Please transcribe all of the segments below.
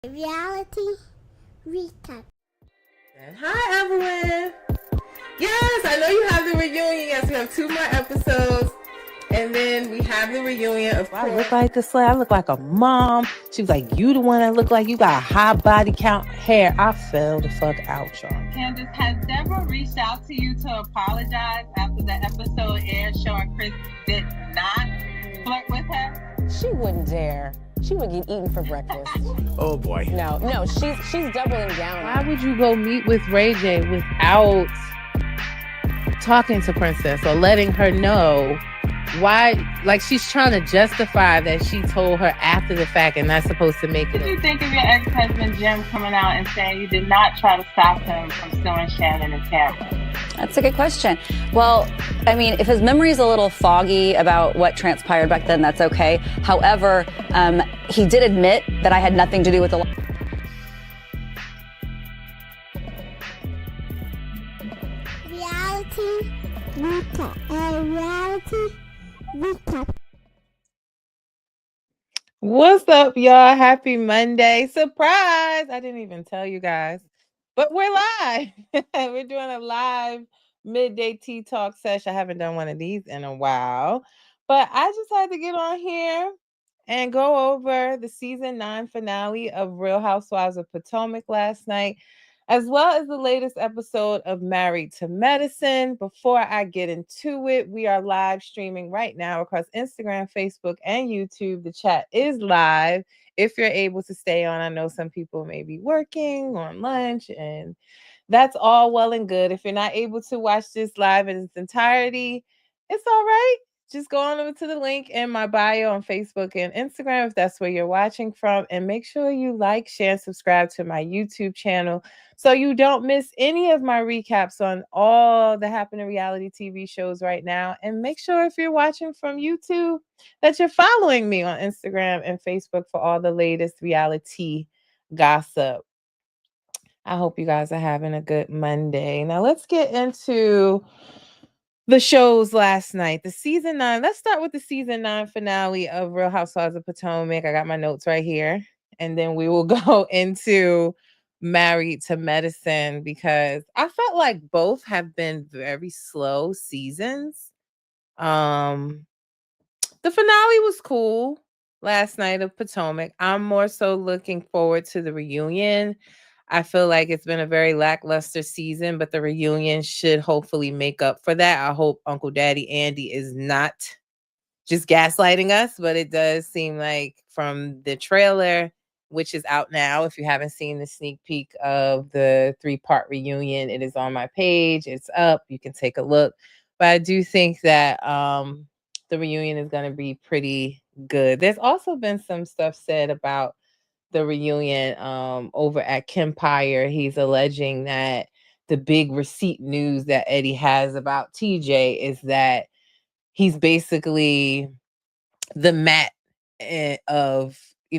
Reality recap. And hi, Evelyn. Yes, I know you have the reunion. Yes, we have 2 more episodes. And then we have the reunion, of course. I look like a slave. I look like a mom. She was like, you the one that look like you got a high body count hair. I fell the fuck out, y'all. Candace, has Deborah reached out to you to apologize after the episode aired showing Chris did not flirt with her? She wouldn't dare. She would get eaten for breakfast. Oh boy. No, she's doubling down. Why would you go meet with Ray J without talking to Princess or letting her know? Why? Like, she's trying to justify that she told her after the fact and not supposed to make it. What do you think of your ex-husband Jim coming out and saying you did not try to stop him from suing Shannon and Tamara? That's a good question. Well, I mean, if his memory is a little foggy about what transpired back then, that's okay. However, he did admit that I had nothing to do with the... Reality recap. Reality recap. What's up, y'all? Happy Monday. Surprise! I didn't even tell you guys, but we're live. We're doing a live midday tea talk session. I haven't done one of these in a while, but I just had to get on here and go over the season 9 finale of Real Housewives of Potomac last night, as well as the latest episode of Married to Medicine. Before I get into it, we are live streaming right now across Instagram, Facebook, and YouTube. The chat is live if you're able to stay on. I know some people may be working on lunch, and that's all well and good. If you're not able to watch this live in its entirety, it's all right. Just go on over to the link in my bio on Facebook and Instagram if that's where you're watching from. And make sure you like, share, and subscribe to my YouTube channel so you don't miss any of my recaps on all the happening reality TV shows right now. And make sure if you're watching from YouTube that you're following me on Instagram and Facebook for all the latest reality gossip. I hope you guys are having a good Monday. Now let's get into the shows last night. The season 9. Let's start with the season 9 finale of Real Housewives of Potomac. I got my notes right here. And then we will go into Married to Medicine because I felt like both have been very slow seasons. The finale was cool last night of Potomac. I'm more so looking forward to the reunion. I feel like it's been a very lackluster season, but the reunion should hopefully make up for that. I hope Uncle Daddy Andy is not just gaslighting us, but it does seem like from the trailer, which is out now, if you haven't seen the sneak peek of the 3-part reunion, it is on my page. It's up. You can take a look. But I do think that the reunion is going to be pretty good. There's also been some stuff said about the reunion over at Kempire. He's alleging that the big receipt news that Eddie has about TJ is that he's basically the Matt of,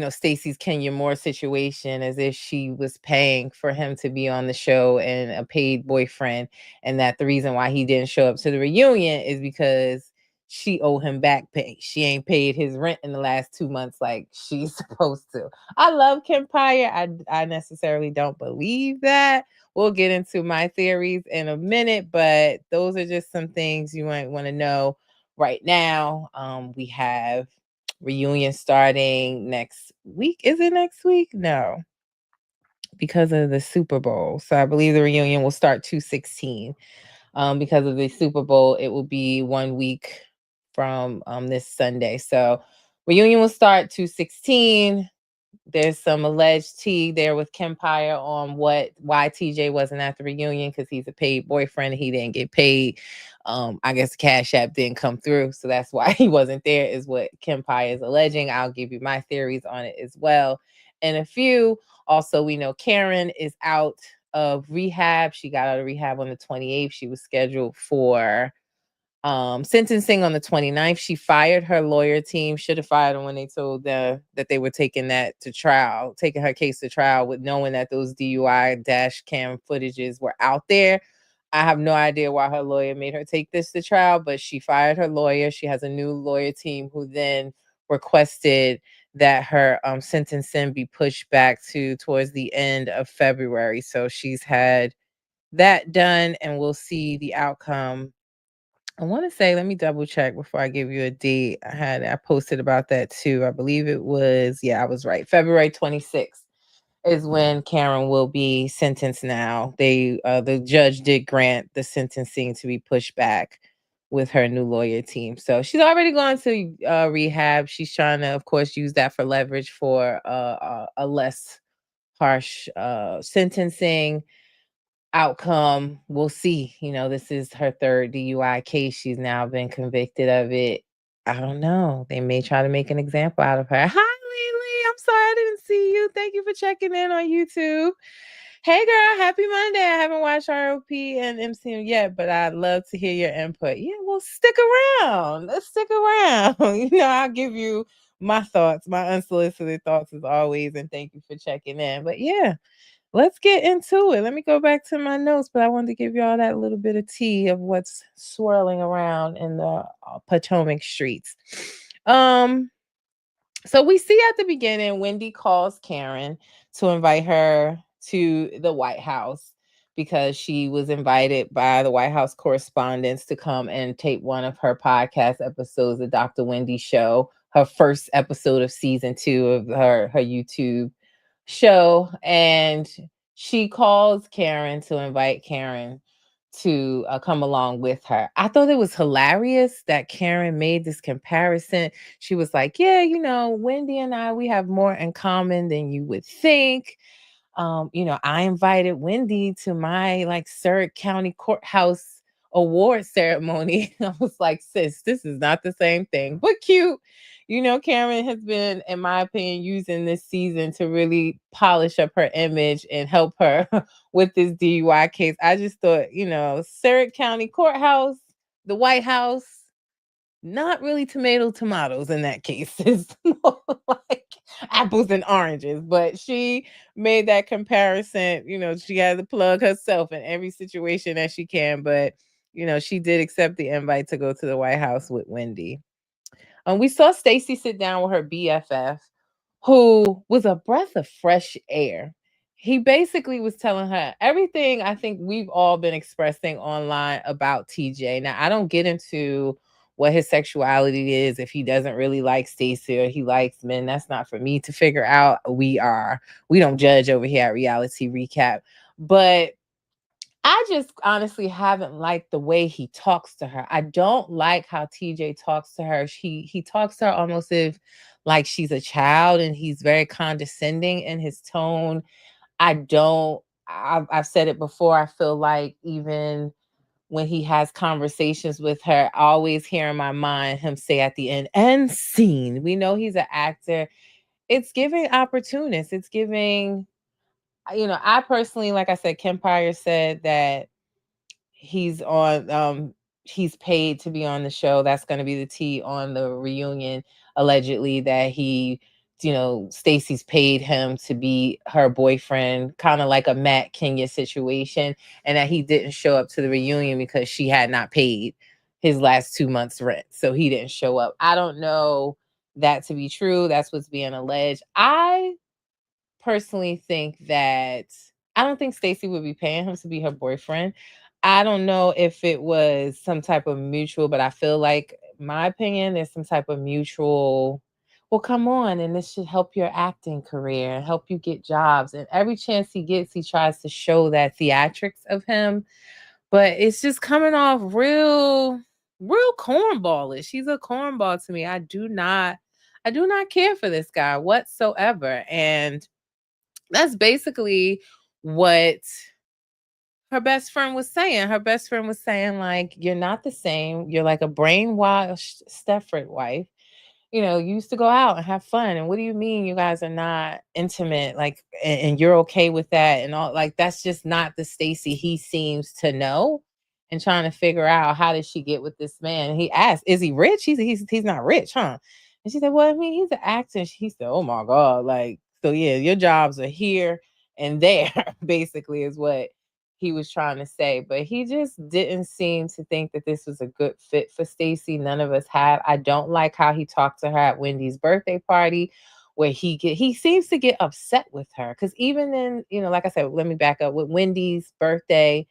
Stacey's Kenya Moore situation, as if she was paying for him to be on the show and a paid boyfriend, and that the reason why he didn't show up to the reunion is because she owed him back pay. She ain't paid his rent in the last 2 months like she's supposed to. I love Kempire. I necessarily don't believe that. We'll get into my theories in a minute, but those are just some things you might want to know right now. We have reunion starting next week. Is it next week? No, because of the Super Bowl. So I believe the reunion will start 2/16. Because of the Super Bowl, it will be 1 week from this Sunday. So reunion will start 2/16. There's some alleged tea there with Kempire on why TJ wasn't at the reunion, because he's a paid boyfriend. He didn't get paid. I guess Cash App didn't come through, so that's why he wasn't there, is what Kempire is alleging. I'll give you my theories on it as well in a few. Also, we know Karen is out of rehab. She got out of rehab on the 28th. She was scheduled for sentencing on the 29th. She fired her lawyer team. Should have fired them when they told them that they were taking that to trial, taking her case to trial, with knowing that those DUI dash cam footages were out there. I have no idea why her lawyer made her take this to trial, but she fired her lawyer. She has a new lawyer team who then requested that her sentencing be pushed back to towards the end of February. So she's had that done, and we'll see the outcome. I want to say, let me double check before I give you a date. I posted about that too. I believe it was, yeah, I was right. February 26th is when Karen will be sentenced now. The judge did grant the sentencing to be pushed back with her new lawyer team. So she's already gone to rehab. She's trying to, of course, use that for leverage for a less harsh sentencing outcome. We'll see. This is her third DUI case. She's now been convicted of it. I don't know. They may try to make an example out of her. Hi, Lily. I'm sorry I didn't see you. Thank you for checking in on YouTube. Hey, girl. Happy Monday. I haven't watched ROP and MCM yet, but I'd love to hear your input. Yeah, well, stick around. Let's stick around. I'll give you my thoughts, my unsolicited thoughts as always, and thank you for checking in. But yeah, let's get into it. Let me go back to my notes, but I wanted to give you all that little bit of tea of what's swirling around in the Potomac streets. So we see at the beginning, Wendy calls Karen to invite her to the White House because she was invited by the White House correspondents to come and tape one of her podcast episodes, the Dr. Wendy Show, her first episode of season 2 of her YouTube show. And she calls Karen to invite Karen to come along with her. I thought it was hilarious that Karen made this comparison. She was like, yeah, Wendy and I, we have more in common than you would think. I invited Wendy to my Surrey County Courthouse award ceremony. I was like, sis, this is not the same thing, but cute. Karen has been, in my opinion, using this season to really polish up her image and help her with this DUI case. I just thought, Surrey County Courthouse, the White House, not really tomatoes in that case. It's more like apples and oranges. But she made that comparison. She had to plug herself in every situation that she can. But, she did accept the invite to go to the White House with Wendy. We saw Stacey sit down with her BFF, who was a breath of fresh air. He basically was telling her everything I think we've all been expressing online about TJ. Now, I don't get into what his sexuality is, if he doesn't really like Stacey or he likes men. That's not for me to figure out. We don't judge over here at Reality Recap. But I just honestly haven't liked the way he talks to her. I don't like how TJ talks to her. He talks to her almost like she's a child, and he's very condescending in his tone. I've said it before. I feel like even when he has conversations with her, I always hear in my mind him say at the end, "and scene." We know he's an actor. It's giving opportunist. It's giving, I personally, like I said, Kempire said that he's paid to be on the show. That's going to be the tea on the reunion, allegedly, that Stacey's paid him to be her boyfriend, kind of like a Matt Kenya situation, and that he didn't show up to the reunion because she had not paid his last 2 months rent, so he didn't show up. I don't know that to be true. That's what's being alleged. I personally think that I don't think Stacey would be paying him to be her boyfriend. I don't know if it was some type of mutual, but I feel like, my opinion, there's some type of mutual, well, come on, and this should help your acting career and help you get jobs. And every chance he gets, he tries to show that theatrics of him. But it's just coming off real cornballish. He's a cornball to me. I do not care for this guy whatsoever. And that's basically what her best friend was saying. Her best friend was saying, like, you're not the same. You're like a brainwashed Stepford wife. You used to go out and have fun. And what do you mean you guys are not intimate? Like, and you're okay with that and all? Like, that's just not the Stacey he seems to know. And trying to figure out, how did she get with this man? And he asked, is he rich? He's not rich, huh? And she said, well, I mean, he's an actor. He said, oh my God. Like, so yeah, your jobs are here and there, basically, is what he was trying to say. But he just didn't seem to think that this was a good fit for Stacey. None of us have. I don't like how he talked to her at Wendy's birthday party where he seems to get upset with her. Because even in, like I said, let me back up with Wendy's birthday,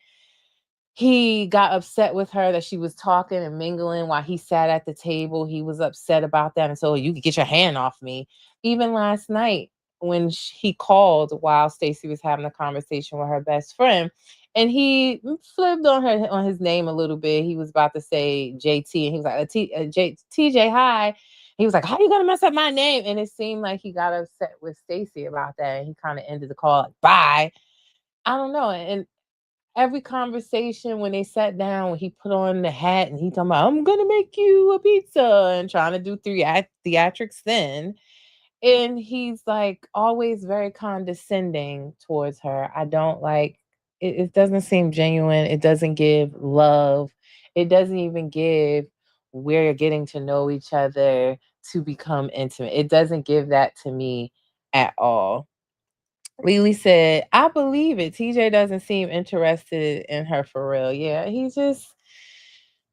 he got upset with her that she was talking and mingling while he sat at the table. He was upset about that. And so you could get your hand off me. Even last night when he called while Stacey was having a conversation with her best friend, and he flipped on his name a little bit. He was about to say JT, and he was like, TJ, hi. He was like, how you gonna mess up my name? And it seemed like he got upset with Stacey about that. And he kind of ended the call like, bye. I don't know. And every conversation when they sat down, when he put on the hat and he talking about, I'm gonna make you a pizza and trying to do theatrics then. And he's like always very condescending towards her. I don't like it. It doesn't seem genuine. It doesn't give love. It doesn't even give we're getting to know each other to become intimate. It doesn't give that to me at all. Lily said, I believe it. TJ doesn't seem interested in her for real. Yeah, he just,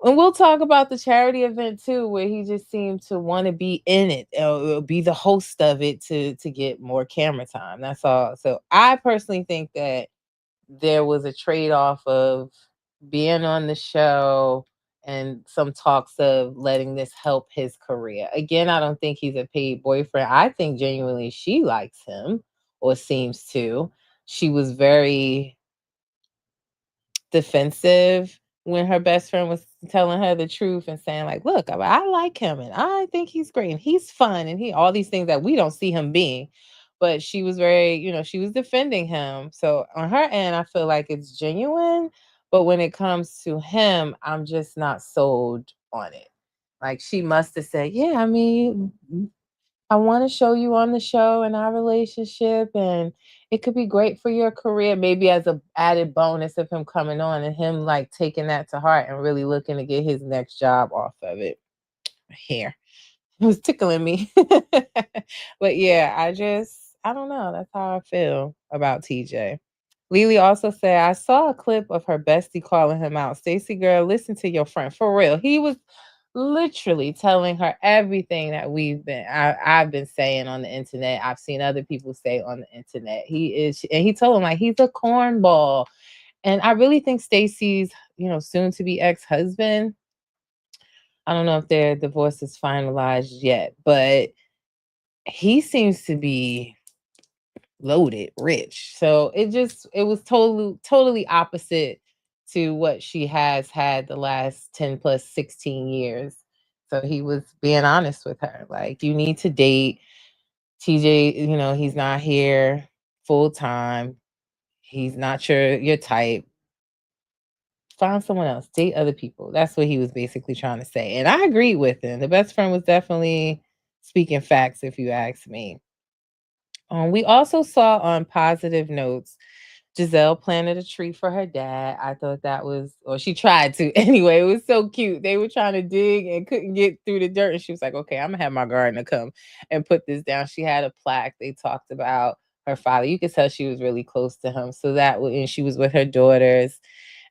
and we'll talk about the charity event too, where he just seemed to want to be in it, or be the host of it to get more camera time. That's all. So I personally think that there was a trade-off of being on the show and some talks of letting this help his career. Again, I don't think he's a paid boyfriend. I think genuinely she likes him, or seems to. She was very defensive when her best friend was telling her the truth and saying like, look, I like him and I think he's great and he's fun and he all these things that we don't see him being. But she was very, she was defending him. So on her end, I feel like it's genuine. But when it comes to him, I'm just not sold on it. Like she must have said, yeah, I mean, I want to show you on the show and our relationship, and it could be great for your career, maybe as a added bonus of him coming on and him like taking that to heart and really looking to get his next job off of it. Here. It was tickling me. But yeah, I don't know. That's how I feel about TJ. Lily also said, I saw a clip of her bestie calling him out. Stacey girl, listen to your friend. For real. He was literally telling her everything that I've been saying on the internet. I've seen other people say on the internet. And he told him like he's a cornball. And I really think Stacey's, soon to be ex-husband, I don't know if their divorce is finalized yet, but he seems to be loaded, rich. So it was totally opposite to what she has had the last 10 plus 16 years. So he was being honest with her. Like, you need to date. TJ, he's not here full time. He's not your type. Find someone else. Date other people. That's what he was basically trying to say. And I agreed with him. The best friend was definitely speaking facts, if you ask me. We also saw on positive notes, Giselle planted a tree for her dad. I thought that was, or she tried to anyway. It was so cute. They were trying to dig and couldn't get through the dirt. And she was like, okay, I'm going to have my gardener come and put this down. She had a plaque. They talked about her father. You could tell she was really close to him. So and she was with her daughters.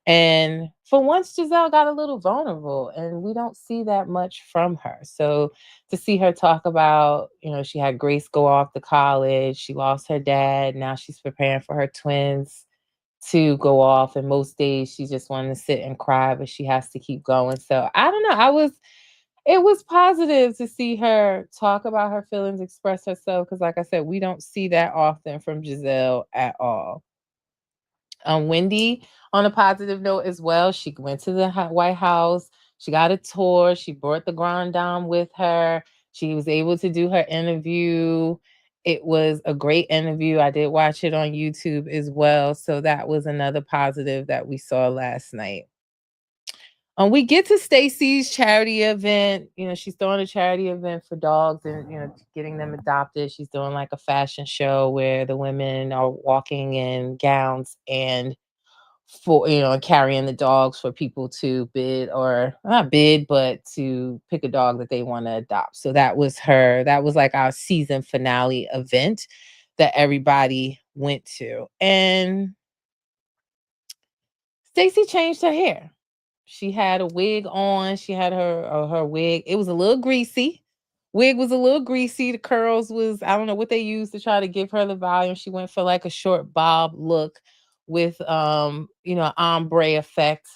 And for once, Giselle got a little vulnerable, and we don't see that much from her. So to see her talk about, she had Grace go off to college, she lost her dad, now she's preparing for her twins to go off. And most days she just wanted to sit and cry, but she has to keep going. So I don't know. It was positive to see her talk about her feelings, express herself, because like I said, we don't see that often from Giselle at all. Wendy, on a positive note as well, she went to the White House. She got a tour. She brought the Grand Dame with her. She was able to do her interview. It was a great interview. I did watch it on YouTube as well. So that was another positive that we saw last night. We get to Stacey's charity event. She's throwing a charity event for dogs and, getting them adopted. She's doing like a fashion show where the women are walking in gowns and for, carrying the dogs for people to bid, or not bid, but to pick a dog that they want to adopt. So that was like our season finale event that everybody went to. And Stacey changed her hair. She had a wig on. She had her wig. It was a little greasy, wig was a little greasy. The curls was, I don't know what they used to try to give her the volume. She went for like a short bob look with ombre effect,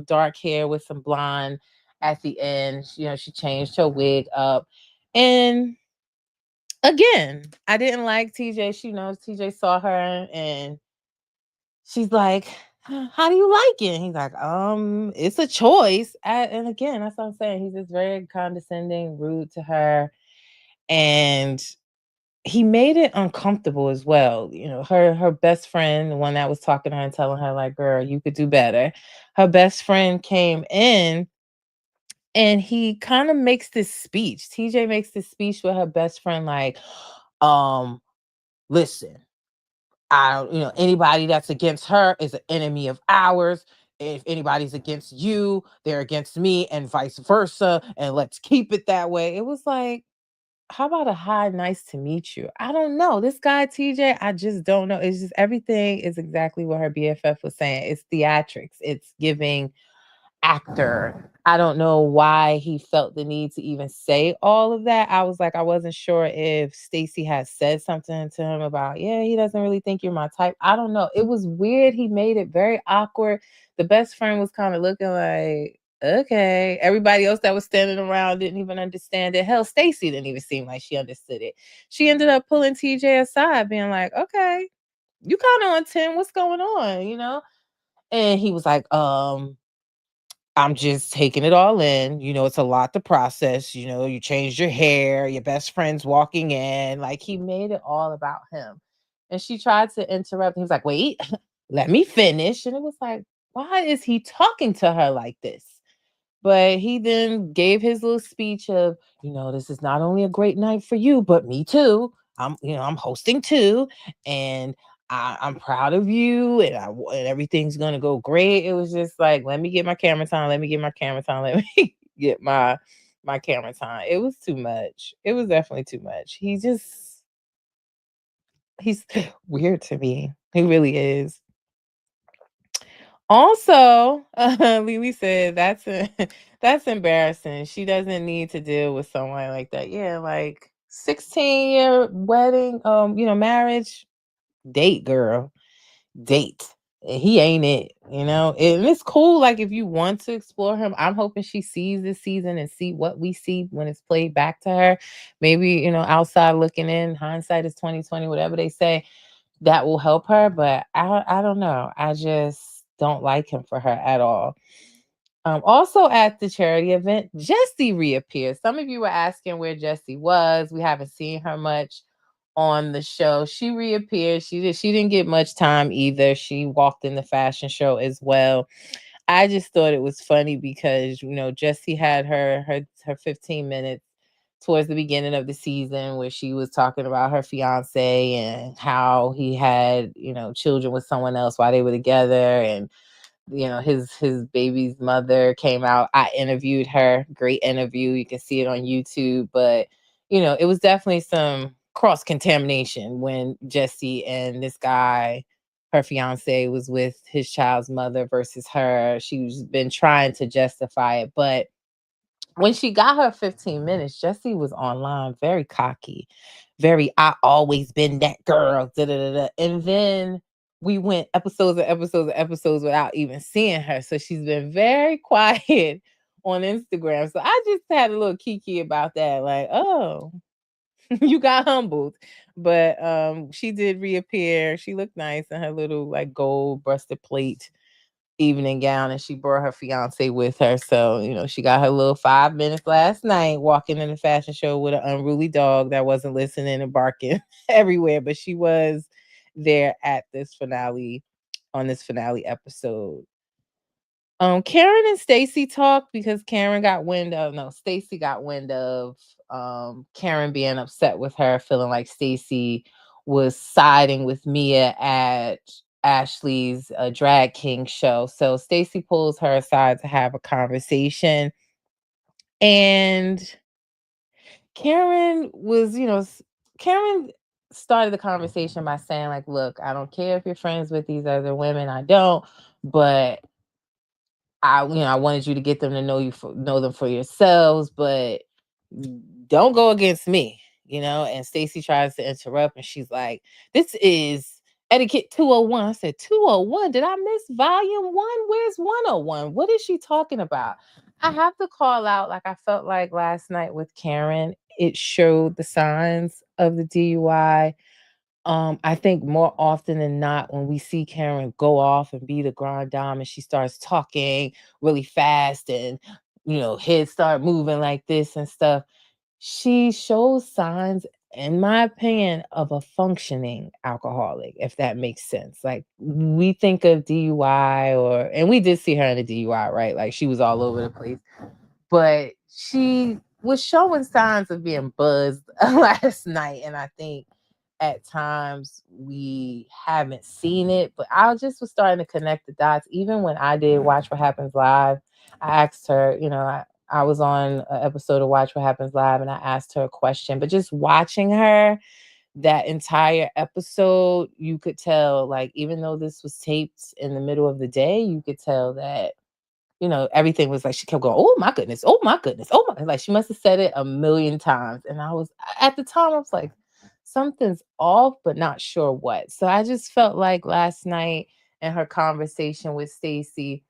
dark hair with some blonde at the end. She changed her wig up. And again, I didn't like TJ. She knows TJ saw her and she's like, how do you like it? And he's like, it's a choice. And again, that's what I'm saying. He's just very condescending, rude to her. And he made it uncomfortable as well. Her best friend, the one that was talking to her and telling her, like, girl, you could do better. Her best friend came in and he kind of makes this speech. TJ makes this speech with her best friend, like, listen, anybody that's against her is an enemy of ours. If anybody's against you, they're against me, and vice versa. And let's keep it that way. It was like, how about a hi, nice to meet you? I don't know. This guy, TJ, I just don't know. It's just everything is exactly what her BFF was saying. It's theatrics, it's giving actor. I don't know why he felt the need to even say all of that. I was like, I wasn't sure if Stacey had said something to him about, yeah, he doesn't really think you're my type. I don't know. It was weird. He made it very awkward. The best friend was kind of looking like, okay. Everybody else that was standing around didn't even understand it. Hell, Stacey didn't even seem like she understood it. She ended up pulling TJ aside, being like, okay, you kind of on 10. What's going on? And he was like, I'm just taking it all in. It's a lot to process. You changed your hair, your best friend's walking in. Like, he made it all about him. And she tried to interrupt. He was like, wait, let me finish. And it was like, why is he talking to her like this? But he then gave his little speech of, this is not only a great night for you, but me too. I'm hosting too. And I'm proud of you, and everything's gonna go great. It was just like, let me get my camera time. Let me get my camera time. Let me get my camera time. It was too much. It was definitely too much. He's weird to me. He really is. Also, Lily said that's embarrassing. She doesn't need to deal with someone like that. Yeah, like 16-year wedding, marriage, date, girl, date. He ain't it, and it's cool. Like, if you want to explore him, I'm hoping she sees this season and see what we see when it's played back to her. Maybe, outside looking in, hindsight is 2020, whatever they say, that will help her. But I don't know. I just don't like him for her at all. Also at the charity event, Jessie reappeared. Some of you were asking where Jessie was. We haven't seen her much on the show. She reappeared. She didn't get much time either. She walked in the fashion show as well. I just thought it was funny because Jessie had her 15 minutes towards the beginning of the season where she was talking about her fiance and how he had children with someone else while they were together, and his baby's mother came out. I interviewed her. Great interview. You can see it on YouTube. But it was definitely some cross contamination when Jessie and this guy, her fiance, was with his child's mother versus her. She's been trying to justify it, but when she got her 15 minutes, Jessie was online, very cocky, very, I always been that girl. Da, da, da, da. And then we went episodes and episodes and episodes without even seeing her. So she's been very quiet on Instagram. So I just had a little kiki about that. Like, oh, you got humbled. But she did reappear. She looked nice in her little like gold breasted plate evening gown, and she brought her fiance with her. So, she got her little 5 minutes last night walking in the fashion show with an unruly dog that wasn't listening and barking everywhere, but she was there at this finale, on this finale episode. Karen and Stacey talked because Stacey got wind of Karen being upset with her, feeling like Stacey was siding with Mia at Ashley's drag king show. So Stacey pulls her aside to have a conversation. And Karen started the conversation by saying, like, look, I don't care if you're friends with these other women. I don't, but I wanted you to get them to know them for yourselves. But don't go against me, you know? And Stacey tries to interrupt and she's like, this is etiquette 201. I said, 201? Did I miss volume 1? Where's 101? What is she talking about? I have to call out, like I felt like last night with Karen, it showed the signs of the DUI. I think more often than not, when we see Karen go off and be the grand dame and she starts talking really fast and, heads start moving like this and stuff, she shows signs, in my opinion, of a functioning alcoholic, if that makes sense. Like, we think of DUI, and we did see her in a DUI, right? Like, she was all over the place, but she was showing signs of being buzzed last night. And I think at times we haven't seen it, but I just was starting to connect the dots. Even when I did Watch What Happens Live, I asked her, I was on an episode of Watch What Happens Live and I asked her a question, but just watching her that entire episode, you could tell, like, even though this was taped in the middle of the day, you could tell that everything was like she kept going, oh my goodness, oh my goodness, oh my, like she must have said it a million times. And I was, at the time, I was like, something's off, but not sure what. So I just felt like last night in her conversation with Stacey,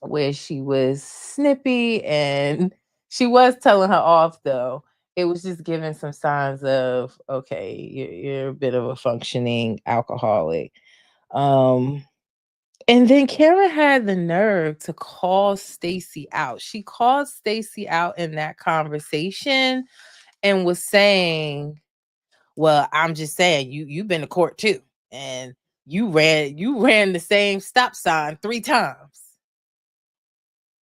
where she was snippy and she was telling her off though, it was just giving some signs of, okay, you're a bit of a functioning alcoholic. And then Karen had the nerve to call Stacey out. She called Stacey out in that conversation and was saying, well, I'm just saying, you've been to court too. And you ran the same stop sign 3 times.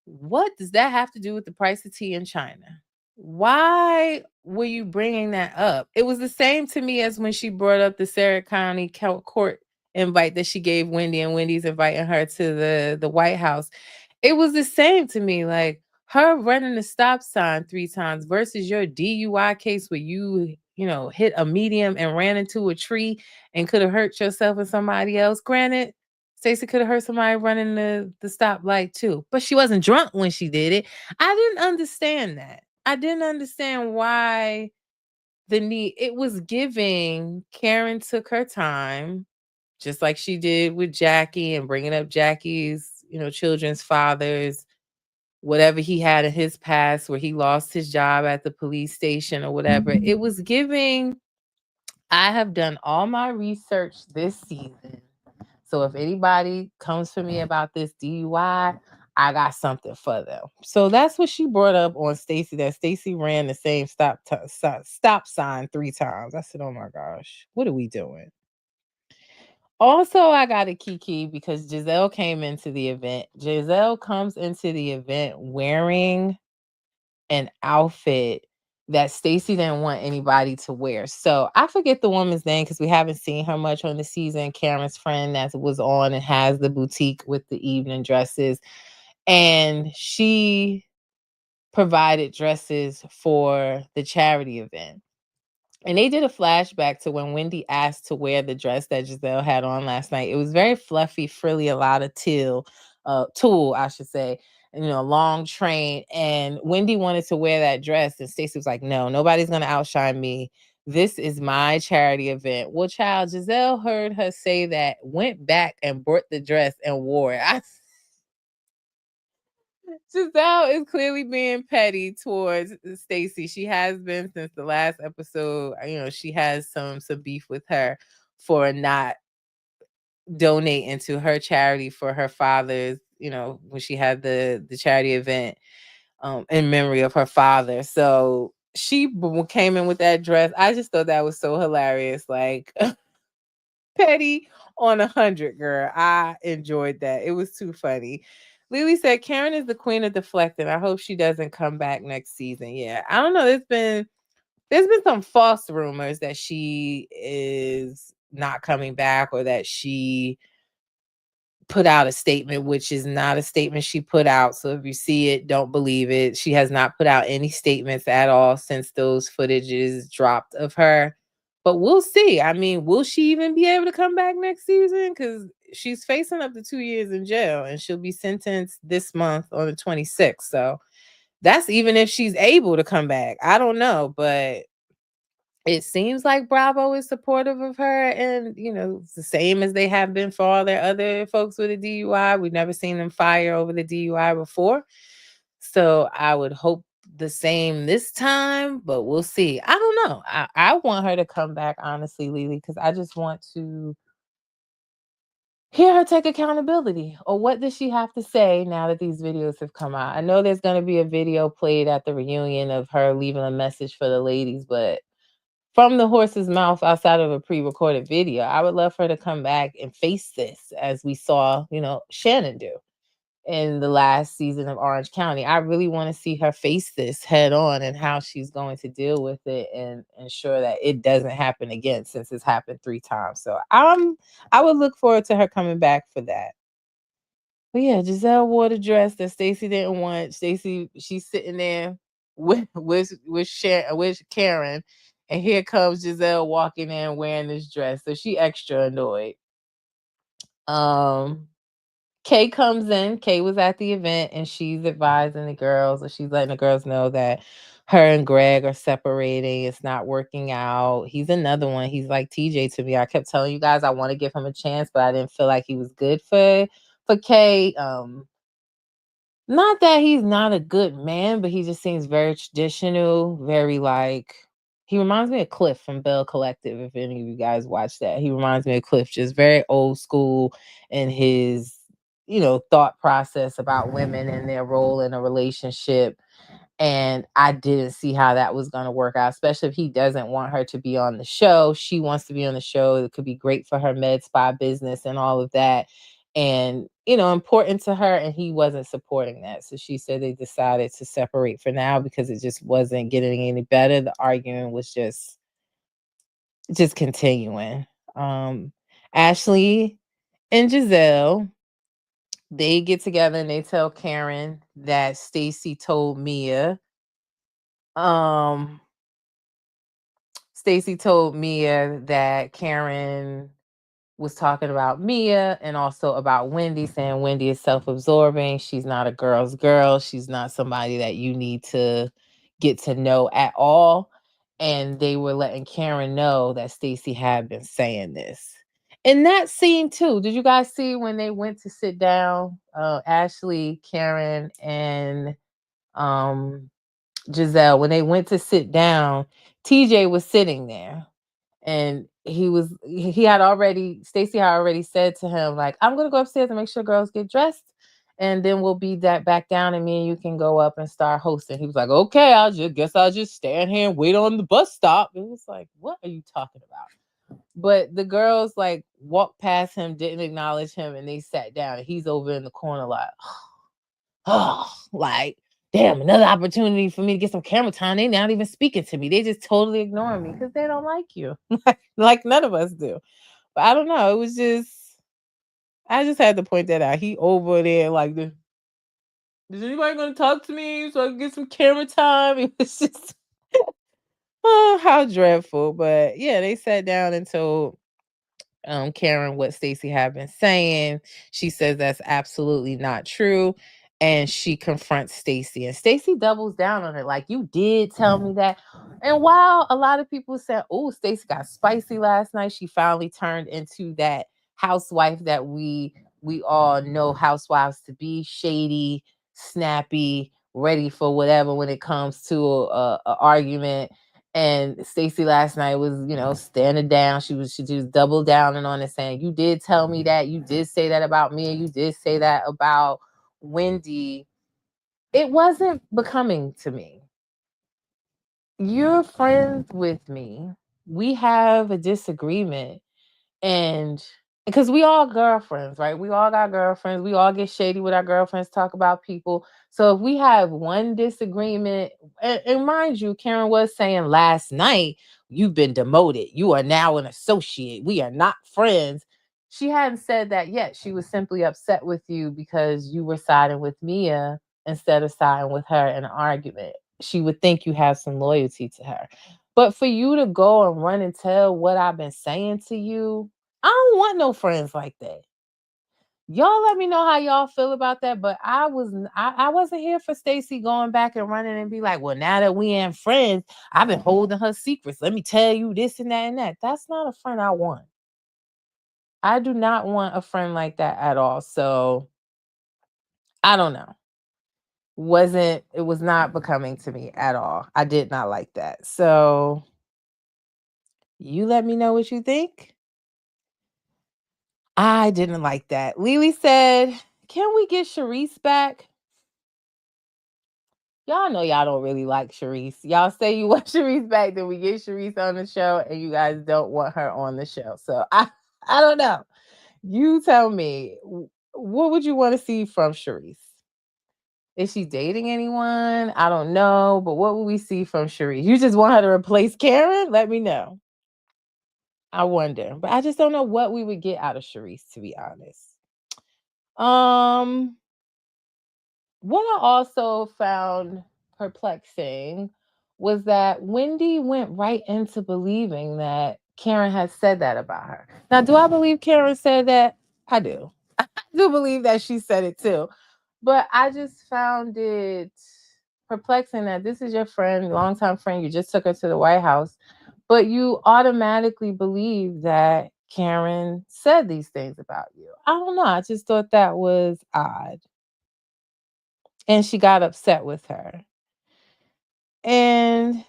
What does that have to do with the price of tea in China? Why were you bringing that up? It was the same to me as when she brought up the Sarah County court invite that she gave Wendy, and Wendy's inviting her to the White House. It was the same to me, like her running the stop sign 3 times versus your DUI case where you hit a medium and ran into a tree and could have hurt yourself and somebody else. Granted, Stacey could have hurt somebody running the stoplight too, but she wasn't drunk when she did it. I didn't understand that. I didn't understand why the need. It was giving Karen took her time, just like she did with Jackie and bringing up Jackie's, children's fathers, whatever he had in his past where he lost his job at the police station or whatever. It was giving, I have done all my research this season. So if anybody comes for me about this DUI, I got something for them. So that's what she brought up on Stacey, that Stacey ran the same stop sign 3 times. I said, oh my gosh, what are we doing? Also, I got a kiki because Giselle came into the event. Giselle comes into the event wearing an outfit that Stacey didn't want anybody to wear. So I forget the woman's name because we haven't seen her much on the season. Karen's friend that was on and has the boutique with the evening dresses. And she provided dresses for the charity event. And they did a flashback to when Wendy asked to wear the dress that Giselle had on last night. It was very fluffy, frilly, a lot of tulle, I should say, and, long train. And Wendy wanted to wear that dress. And Stacey was like, no, nobody's going to outshine me. This is my charity event. Well, child, Giselle heard her say that, went back and brought the dress and wore it. Giselle is clearly being petty towards Stacey. She has been since the last episode. She has some beef with her for not donating to her charity for her father's, when she had the charity event in memory of her father. So she came in with that dress. I just thought that was so hilarious. Like petty on 100, girl. I enjoyed that. It was too funny. Lily said Karen is the queen of deflecting. I hope she doesn't come back next season. Yeah, I don't know. There's been some false rumors that she is not coming back or that she put out a statement, which is not a statement she put out. So if you see it, don't believe it. She has not put out any statements at all since those footages dropped of her. But we'll see. I mean, will she even be able to come back next season? Because she's facing up to 2 years in jail and she'll be sentenced this month on the 26th. So That's even if she's able to come back. I don't know, but it seems like Bravo is supportive of her, and it's the same as they have been for all their other folks with a DUI. We've never seen them fire over the DUI before. So I would hope the same this time, but we'll see. I don't know. I want her to come back, honestly, Lily, because I just want to hear her take accountability. Or what does she have to say now that these videos have come out? I know there's going to be a video played at the reunion of her leaving a message for the ladies, but from the horse's mouth outside of a pre-recorded video, I would love for her to come back and face this as we saw, Shannon do in the last season of Orange County. I really want to see her face this head on and how she's going to deal with it and ensure that it doesn't happen again, since it's happened 3 times. So I would look forward to her coming back for that. But yeah, Giselle wore the dress that Stacey didn't want. Stacey, she's sitting there with Karen, and here comes Giselle walking in wearing this dress. So she extra annoyed. Kay comes in. Kay was at the event, and she's advising the girls, or she's letting the girls know that her and Greg are separating. It's not working out. He's another one. He's like TJ to me. I kept telling you guys I want to give him a chance, but I didn't feel like he was good for Kay. Not that he's not a good man, but he just seems very traditional, very like, he reminds me of Cliff from Bell Collective, if any of you guys watch that. He reminds me of Cliff, just very old school in his, thought process about women and their role in a relationship. And I didn't see how that was going to work out, especially if he doesn't want her to be on the show. She wants to be on the show. It could be great for her med spa business and all of that. And, important to her. And he wasn't supporting that. So she said they decided to separate for now because it just wasn't getting any better. The argument was just continuing. Ashley and Giselle, they get together and they tell Karen that Stacey told Mia Stacey told Mia that Karen was talking about Mia and also about Wendy, saying Wendy is self-absorbing. She's not a girl's girl. She's not somebody that you need to get to know at all. And they were letting Karen know that Stacey had been saying this. In that scene too, did you guys see when they went to sit down, Ashley, Karen, and Giselle, when they went to sit down, TJ was sitting there, and Stacey had already said to him, like, I'm gonna go upstairs and make sure girls get dressed, and then we'll be back down, and me and you can go up and start hosting. He was like, okay, I'll just stand here and wait on the bus stop. It was like, what are you talking about? But the girls like walked past him, didn't acknowledge him, and they sat down, and he's over in the corner like, oh, like, damn, another opportunity for me to get some camera time. They not even speaking to me. They just totally ignoring me because they don't like you. Like none of us do. But I don't know. It was I just had to point that out. He over there like, is anybody going to talk to me so I can get some camera time? It was just, oh, how dreadful. But yeah, they sat down and told Karen what Stacey had been saying. She says that's absolutely not true. And she confronts Stacey, and Stacey doubles down on it. Like, you did tell me that. And while a lot of people said, oh, Stacey got spicy last night, she finally turned into that housewife that we all know housewives to be: shady, snappy, ready for whatever when it comes to a argument. And Stacey last night was, standing down. She just double down on it, saying, you did tell me that. You did say that about me. And you did say that about Wendy. It wasn't becoming to me. You're friends with me. We have a disagreement. And because we all girlfriends, right? We all got girlfriends. We all get shady with our girlfriends, talk about people. So if we have one disagreement, and mind you, Karen was saying last night, you've been demoted. You are now an associate. We are not friends. She hadn't said that yet. She was simply upset with you because you were siding with Mia instead of siding with her in an argument. She would think you have some loyalty to her. But for you to go and run and tell what I've been saying to you, I don't want no friends like that. Y'all let me know how y'all feel about that. But I wasn't here for Stacey going back and running and be like, well, now that we ain't friends, I've been holding her secrets. Let me tell you this and that and that. That's not a friend I want. I do not want a friend like that at all. So I don't know. It was not becoming to me at all. I did not like that. So you let me know what you think. I didn't like that. Lily said, can we get Sharice back? Y'all know y'all don't really like Sharice. Y'all say you want Sharice back, then we get Sharice on the show, and you guys don't want her on the show. So I don't know. You tell me, what would you want to see from Sharice? Is she dating anyone? I don't know, but what will we see from Sharice? You just want her to replace Karen? Let me know. I wonder, but I just don't know what we would get out of Sharice, to be honest. What I also found perplexing was that Wendy went right into believing that Karen had said that about her. Now, do I believe Karen said that? I do. I do believe that she said it too. But I just found it perplexing that this is your friend, longtime friend. You just took her to the White House, but you automatically believe that Karen said these things about you. I don't know. I just thought that was odd. And she got upset with her. And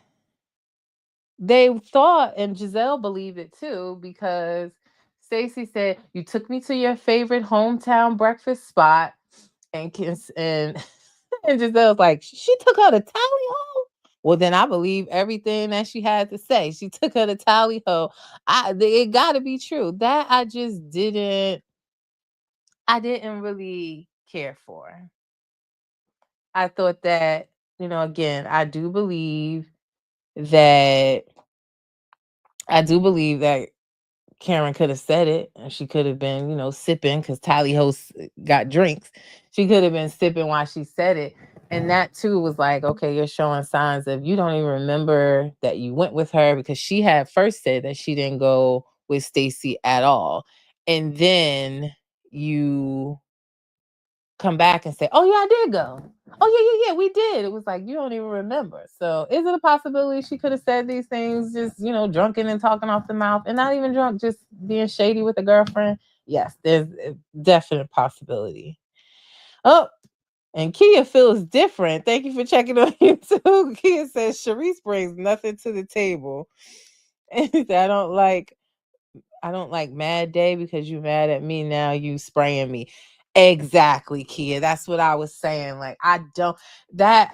they thought, and Giselle believed it too, because Stacey said, you took me to your favorite hometown breakfast spot. And and Giselle's like, she took her to Tally Ho? Well, then I believe everything that she had to say. She took her to Tally Ho. It got to be true. That I didn't really care for. I thought that, again, I do believe that Karen could have said it, and she could have been, sipping, because Tally Host got drinks. She could have been sipping while she said it. And that too was like, okay, you're showing signs of you don't even remember that you went with her, because she had first said that she didn't go with Stacey at all. And then you come back and say, oh yeah, I did go. Oh yeah, we did. It was like, you don't even remember. So is it a possibility she could have said these things just, drunken and talking off the mouth, and not even drunk, just being shady with a girlfriend? Yes, there's a definite possibility. Oh, and Kia feels different. Thank you for checking on YouTube. Kia says Sharice brings nothing to the table. And I don't like mad day because you mad at me, now you spraying me. Exactly, Kia. That's what I was saying. Like, I don't, that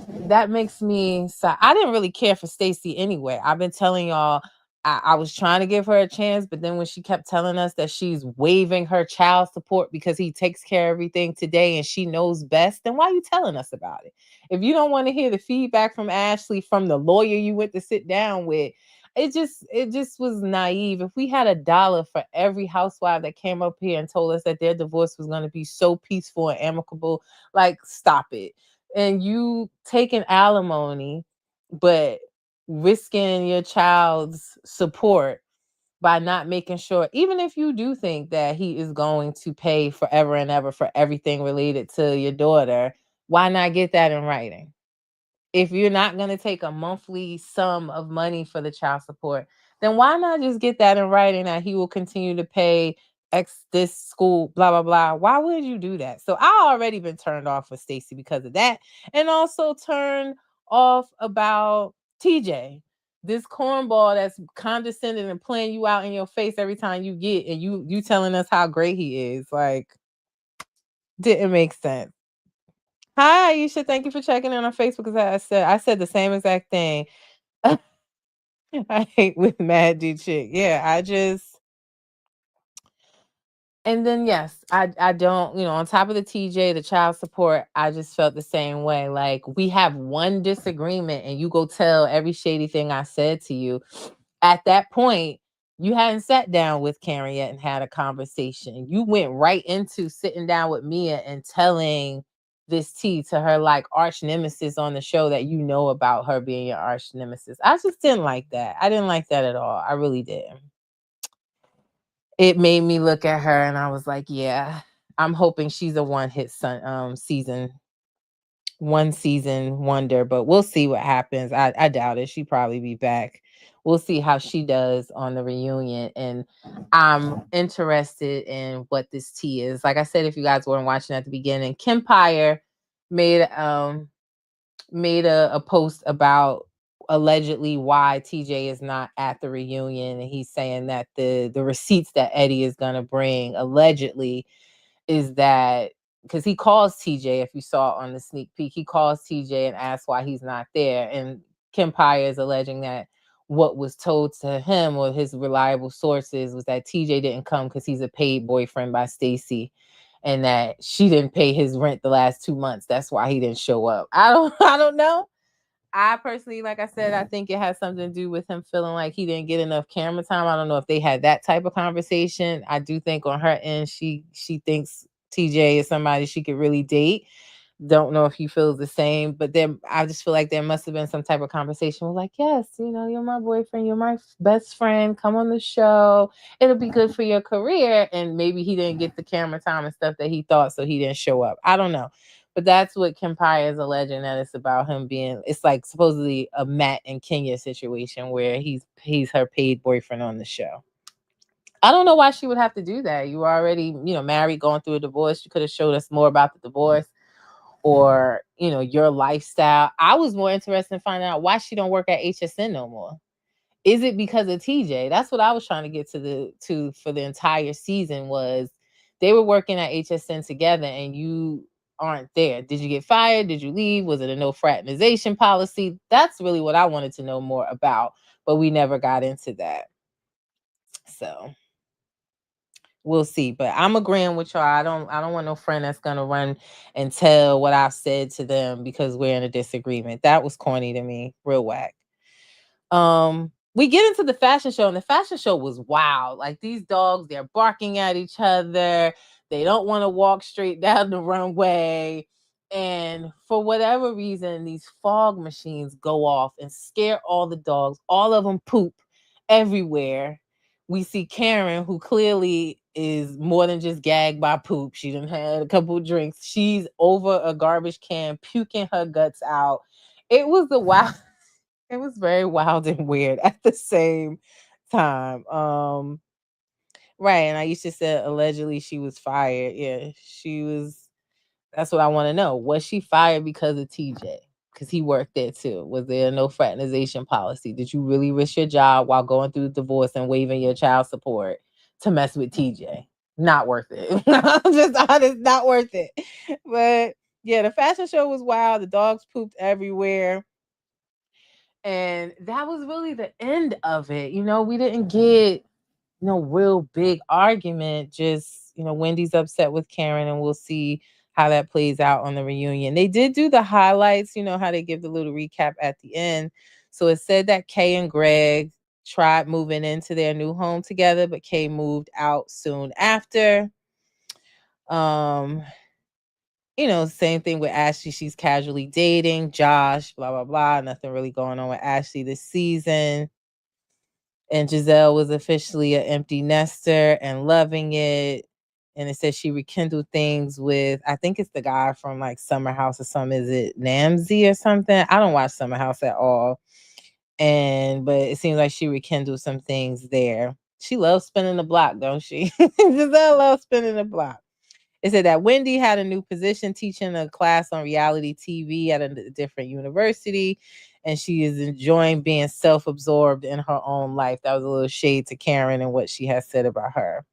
makes me so. I didn't really care for Stacey anyway. I've been telling y'all, I was trying to give her a chance, but then when she kept telling us that she's waiving her child support because he takes care of everything today and she knows best, then why are you telling us about it? If you don't want to hear the feedback from Ashley, from the lawyer you went to sit down with, it just was naive. If we had $1 for every housewife that came up here and told us that their divorce was going to be so peaceful and amicable, like, stop it. And you taking alimony, but risking your child's support by not making sure, even if you do think that he is going to pay forever and ever for everything related to your daughter, why not get that in writing? If you're not going to take a monthly sum of money for the child support, then why not just get that in writing that he will continue to pay X this school, blah, blah, blah. Why would you do that? So I already been turned off with Stacey because of that. And also turned off about TJ, this cornball that's condescending and playing you out in your face every time you get, and you telling us how great he is. Like, didn't make sense. Hi, Aisha. Thank you for checking in on Facebook, because I said the same exact thing. I hate with Mad D Chick. Yeah, and then yes, I don't, on top of the TJ, the child support, I just felt the same way. Like, we have one disagreement and you go tell every shady thing I said to you. At that point, you hadn't sat down with Karen yet and had a conversation. You went right into sitting down with Mia and telling this tea to her, like, arch nemesis on the show, that about her being your arch nemesis. I just didn't like that. I didn't like that at all. I really didn't. It made me look at her and I was like, yeah, I'm hoping she's a one-hit season wonder, but we'll see what happens. I doubt it. She'd probably be back. We'll see how she does on the reunion. And I'm interested in what this tea is. Like I said, if you guys weren't watching at the beginning, Kempire made a post about allegedly why TJ is not at the reunion, and he's saying that the receipts that Eddie is going to bring allegedly is that because he calls TJ, if you saw on the sneak peek, he calls TJ and asks why he's not there. And Kempire is alleging that what was told to him or his reliable sources was that TJ didn't come because he's a paid boyfriend by Stacey, and that she didn't pay his rent the last 2 months. That's why he didn't show up. I don't know. I personally, like I said, I think it has something to do with him feeling like he didn't get enough camera time. I don't know if they had that type of conversation. I do think on her end, she thinks TJ is somebody she could really date. Don't know if he feels the same, but then I just feel like there must have been some type of conversation with like, yes, you're my boyfriend, you're my best friend, come on the show, it'll be good for your career. And maybe he didn't get the camera time and stuff that he thought, so he didn't show up. I don't know. But that's what Kempire is alleging, that it's about him being, it's like supposedly a Matt and Kenya situation where he's her paid boyfriend on the show. I don't know why she would have to do that. You were already, married, going through a divorce. You could have showed us more about the divorce or, your lifestyle. I was more interested in finding out why she don't work at HSN no more. Is it because of TJ? That's what I was trying to get to for the entire season, was they were working at HSN together and you aren't there. Did you get fired? Did you leave? Was it a no fraternization policy? That's really what I wanted to know more about, but we never got into that. So we'll see. But I'm agreeing with y'all. I don't want no friend that's gonna run and tell what I've said to them because we're in a disagreement. That was corny to me. Real whack. We get into the fashion show, and the fashion show was wild. Like, these dogs, they're barking at each other. They don't want to walk straight down the runway. And for whatever reason, these fog machines go off and scare all the dogs. All of them poop everywhere. We see Karen, who clearly is more than just gagged by poop. She done had a couple of drinks. She's over a garbage can, puking her guts out. It was the wild. It was very wild and weird at the same time. Right. And Aisha said allegedly she was fired. Yeah, she was. That's what I want to know. Was she fired because of TJ? Because he worked there too. Was there no fraternization policy? Did you really risk your job while going through the divorce and waiving your child support to mess with TJ? Not worth it. I'm just honest, not worth it. But yeah, the fashion show was wild. The dogs pooped everywhere. And that was really the end of it. We didn't get no real big argument. Just, Wendy's upset with Karen, and we'll see how that plays out on the reunion. They did do the highlights, how they give the little recap at the end. So it said that Kay and Greg tried moving into their new home together, but Kay moved out soon after. Same thing with Ashley. She's casually dating Josh, blah, blah, blah. Nothing really going on with Ashley this season. And Giselle was officially an empty nester and loving it. And it says she rekindled things with, I think it's the guy from like Summer House or something. Is it Namzi or something? I don't watch Summer House at all. But it seems like she rekindled some things there. She loves spinning the block, don't she? Giselle loves spinning the block. It said that Wendy had a new position teaching a class on reality TV at a different university, and she is enjoying being self-absorbed in her own life. That was a little shade to Karen and what she has said about her.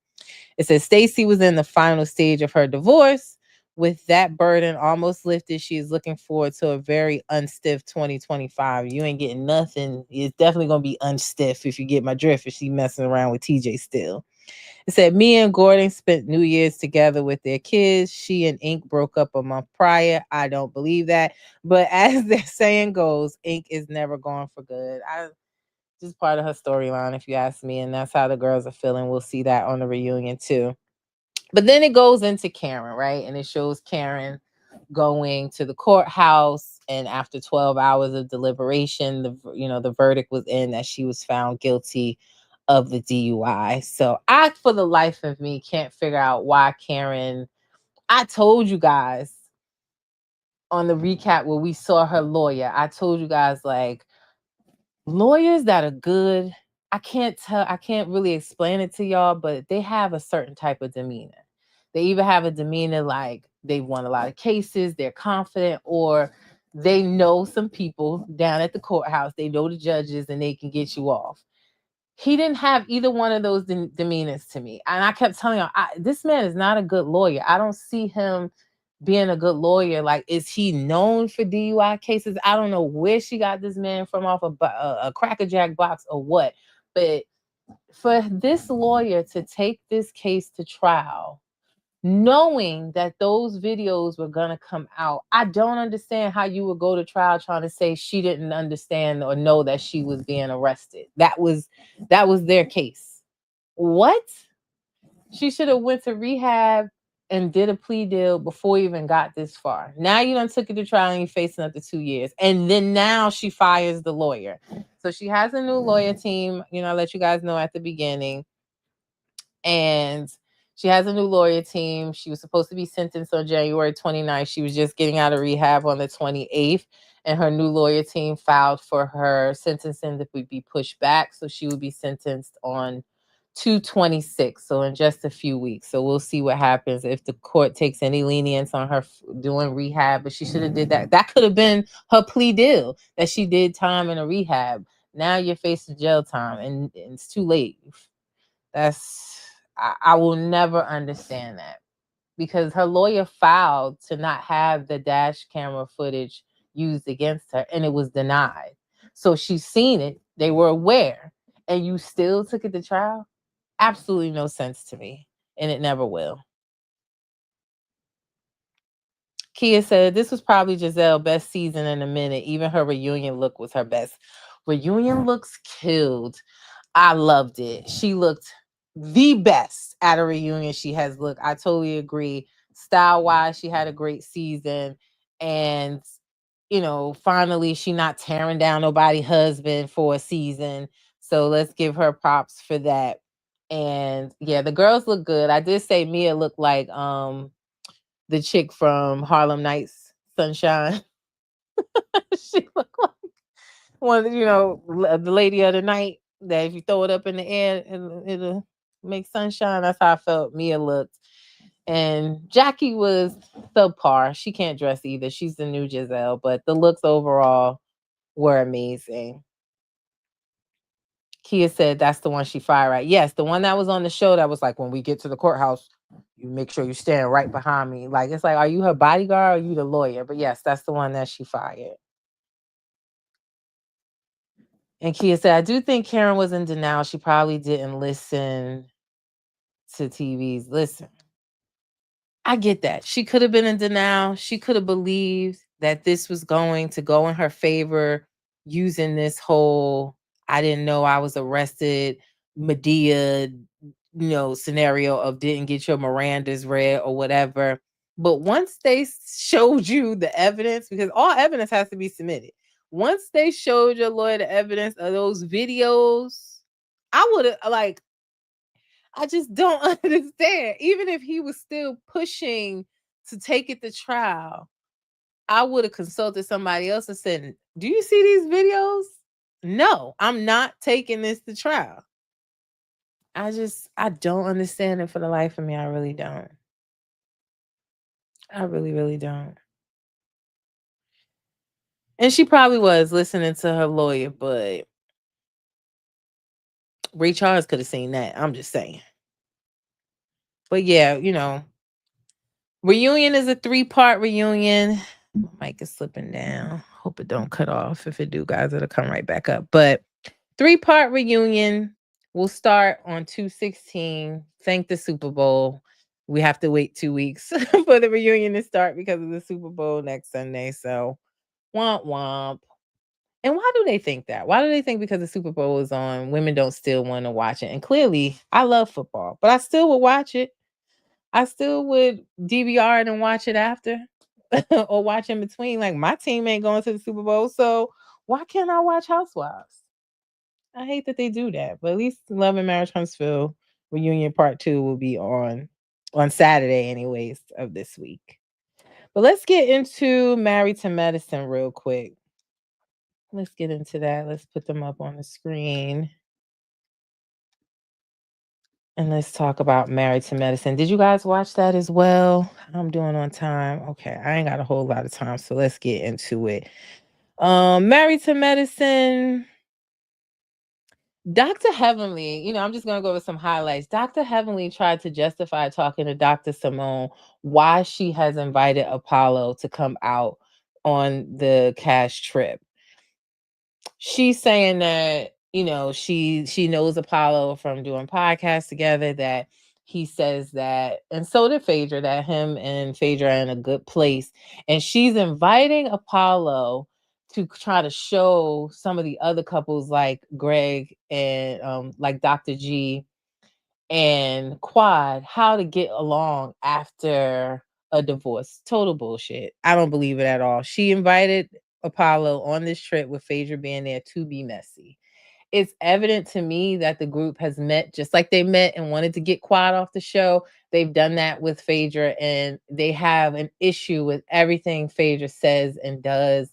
It says Stacey was in the final stage of her divorce. With that burden almost lifted, she is looking forward to a very unstiff 2025. You ain't getting nothing. It's definitely going to be unstiff, if you get my drift, if she messing around with TJ still. It said Mia and Gordon spent New Year's together with their kids. She and Ink broke up a month prior. I don't believe that. But as their saying goes, Ink is never gone for good. Just part of her storyline, if you ask me. And that's how the girls are feeling. We'll see that on the reunion too. But then it goes into Karen, right? And it shows Karen going to the courthouse. And after 12 hours of deliberation, the verdict was in that she was found guilty of the DUI. So I, for the life of me, can't figure out why Karen I told you guys on the recap where we saw her lawyer, I told you guys, like, lawyers that are good, I can't really explain it to y'all, but they have a certain type of demeanor. They either have a demeanor like they've won a lot of cases, they're confident, or they know some people down at the courthouse, they know the judges, and they can get you off. He didn't have either one of those demeanors to me. And I kept telling him, this man is not a good lawyer. I don't see him being a good lawyer. Like, is he known for DUI cases? I don't know where she got this man from, off a Cracker Jack box or what. But for this lawyer to take this case to trial, knowing that those videos were going to come out, I don't understand how you would go to trial trying to say she didn't understand or know that she was being arrested. That was their case. What? She should have went to rehab and did a plea deal before you even got this far. Now you done took it to trial and you're facing up to 2 years. And then now she fires the lawyer. So she has a new lawyer team. I let you guys know at the beginning. And she has a new lawyer team. She was supposed to be sentenced on January 29th. She was just getting out of rehab on the 28th. And her new lawyer team filed for her sentencing to be pushed back. So she would be sentenced on 2/26. So in just a few weeks. So we'll see what happens if the court takes any lenience on her doing rehab. But she should have did that. That could have been her plea deal, that she did time in a rehab. Now you're facing jail time, and it's too late. I will never understand that, because her lawyer filed to not have the dash camera footage used against her, and it was denied. So she's seen it. They were aware, and you still took it to trial? Absolutely no sense to me, and it never will. Kia said this was probably Giselle's best season in a minute. Even her reunion look was her best. Reunion looks killed. I loved it. She looked the best at a reunion she has looked. I totally agree. Style wise, she had a great season. And, finally, she not tearing down nobody's husband for a season. So let's give her props for that. And yeah, the girls look good. I did say Mia looked like the chick from Harlem Nights, Sunshine. She looked like one, the lady of the night, that if you throw it up in the air, it'll make sunshine. That's how I felt Mia looked. And Jackie was subpar. She can't dress either. She's the new Giselle, but the looks overall were amazing. Kia said that's the one she fired at. Yes, the one that was on the show that was like, when we get to the courthouse, you make sure you stand right behind me. Like, it's like, are you her bodyguard or are you the lawyer? But yes, that's the one that she fired. And Kia said, I do think Karen was in denial. She probably didn't listen to TVs. Listen, I get that. She could have been in denial. She could have believed that this was going to go in her favor, using this whole, I didn't know I was arrested, Medea, scenario of didn't get your Miranda's read or whatever. But once they showed you the evidence, because all evidence has to be submitted. Once they showed your lawyer the evidence of those videos, I would have, I just don't understand. Even if he was still pushing to take it to trial, I would have consulted somebody else and said, do you see these videos? No, I'm not taking this to trial. I don't understand it for the life of me. I really don't. I really, really don't. And she probably was listening to her lawyer, but Ray Charles could have seen that. I'm just saying. But yeah, reunion is a 3-part reunion. My mic is slipping down. Hope it don't cut off. If it do, guys, it'll come right back up. But 3-part reunion will start on 2/16. Thank the Super Bowl. We have to wait 2 weeks for the reunion to start because of the Super Bowl next Sunday. So womp womp. And why do they think that? Why do they think because the Super Bowl is on, women don't still want to watch it? And clearly, I love football, but I still would watch it. I still would DVR it and watch it after or watch in between. Like, my team ain't going to the Super Bowl, so why can't I watch Housewives? I hate that they do that, but at least Love and Marriage Huntsville Reunion Part 2 will be on on Saturday, anyways, of this week. But let's get into Married to Medicine real quick. Let's get into that. Let's put them up on the screen. And let's talk about Married to Medicine. Did you guys watch that as well? I'm doing on time. Okay, I ain't got a whole lot of time, so let's get into it. Married to Medicine. Dr. Heavenly, I'm just going to go over some highlights. Dr. Heavenly tried to justify talking to Dr. Simone why she has invited Apollo to come out on the cash trip. She's saying that, she knows Apollo from doing podcasts together, that he says that, and so did Phaedra, that him and Phaedra are in a good place. And she's inviting Apollo to try to show some of the other couples like Greg and like Dr. G and Quad how to get along after a divorce. Total bullshit. I don't believe it at all. She invited Apollo on this trip with Phaedra being there to be messy. It's evident to me that the group has met just like they met and wanted to get Quad off the show. They've done that with Phaedra, and they have an issue with everything Phaedra says and does.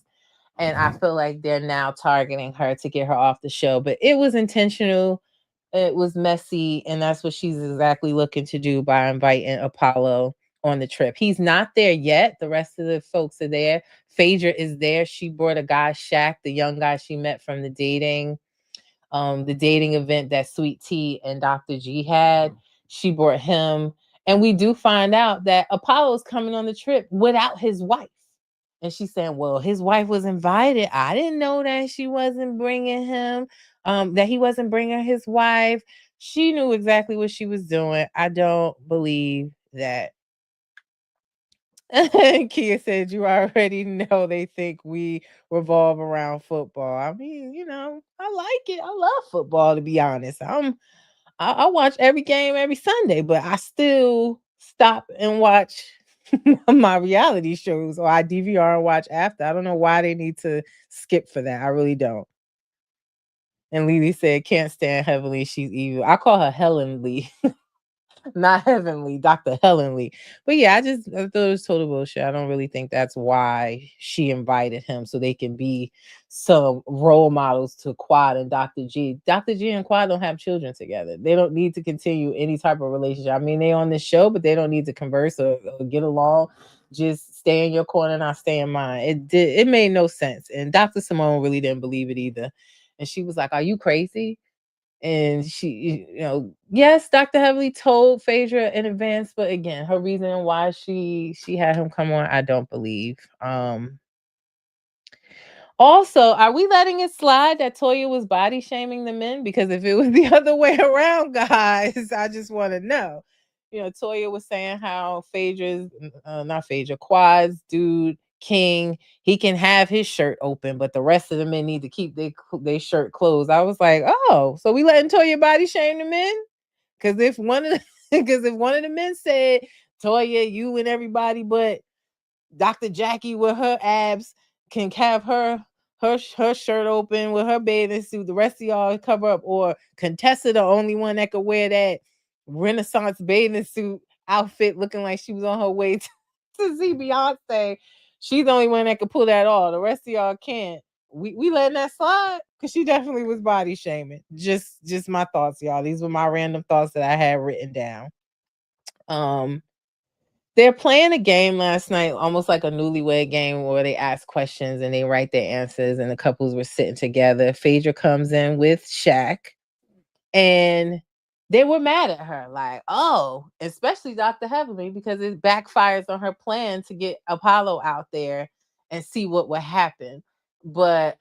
And I feel like they're now targeting her to get her off the show. But it was intentional. It was messy, and that's what she's exactly looking to do by inviting Apollo on the trip. He's not there yet. The rest of the folks are there. Phaedra is there. She brought a guy, Shaq, the young guy she met from the dating event that Sweet Tea and Dr. G had. She brought him. And we do find out that Apollo's coming on the trip without his wife. And she's saying, well, his wife was invited. I didn't know that she wasn't bringing him, that he wasn't bringing his wife. She knew exactly what she was doing. I don't believe that. Kia said, you already know they think we revolve around football. I mean, I like it. I love football, to be honest. I watch every game every Sunday, but I still stop and watch my reality shows, or I DVR and watch after. I don't know why they need to skip for that. I really don't. And Lily said, can't stand Heavenly. She's evil. I call her Helen Lee. Not Heavenly, Dr. Helen Lee. But yeah, I thought it was total bullshit. I don't really think that's why she invited him, so they can be some role models to Quad and Dr. G. Dr. G and Quad don't have children together. They don't need to continue any type of relationship. I mean, they on this show, but they don't need to converse or get along. Just stay in your corner and I stay in mine. It made no sense. And Dr. Simone really didn't believe it either. And she was like, are you crazy? And she, yes, Dr. Heavenly told Phaedra in advance, but again, her reason why she had him come on, I don't believe. Also, are we letting it slide that Toya was body shaming the men? Because if it was the other way around, guys, I just want to know. Toya was saying how not Phaedra, Quad's dude, King, he can have his shirt open, but the rest of the men need to keep their shirt closed. I was like, oh, so we letting Toya body shame the men? Because if one of the men said, Toya, you and everybody but Dr. Jackie with her abs can have her shirt open with her bathing suit, the rest of y'all cover up, or Contessa the only one that could wear that Renaissance bathing suit outfit looking like she was on her way to see Beyonce. She's the only one that could pull that off. The rest of y'all can't. We letting that slide? Because she definitely was body shaming. Just my thoughts, y'all. These were my random thoughts that I had written down. They're playing a game last night, almost like a newlywed game where they ask questions and they write their answers, and the couples were sitting together. Phaedra comes in with Shaq, and they were mad at her, like, oh, especially Dr. Heavenly, because it backfires on her plan to get Apollo out there and see what would happen. But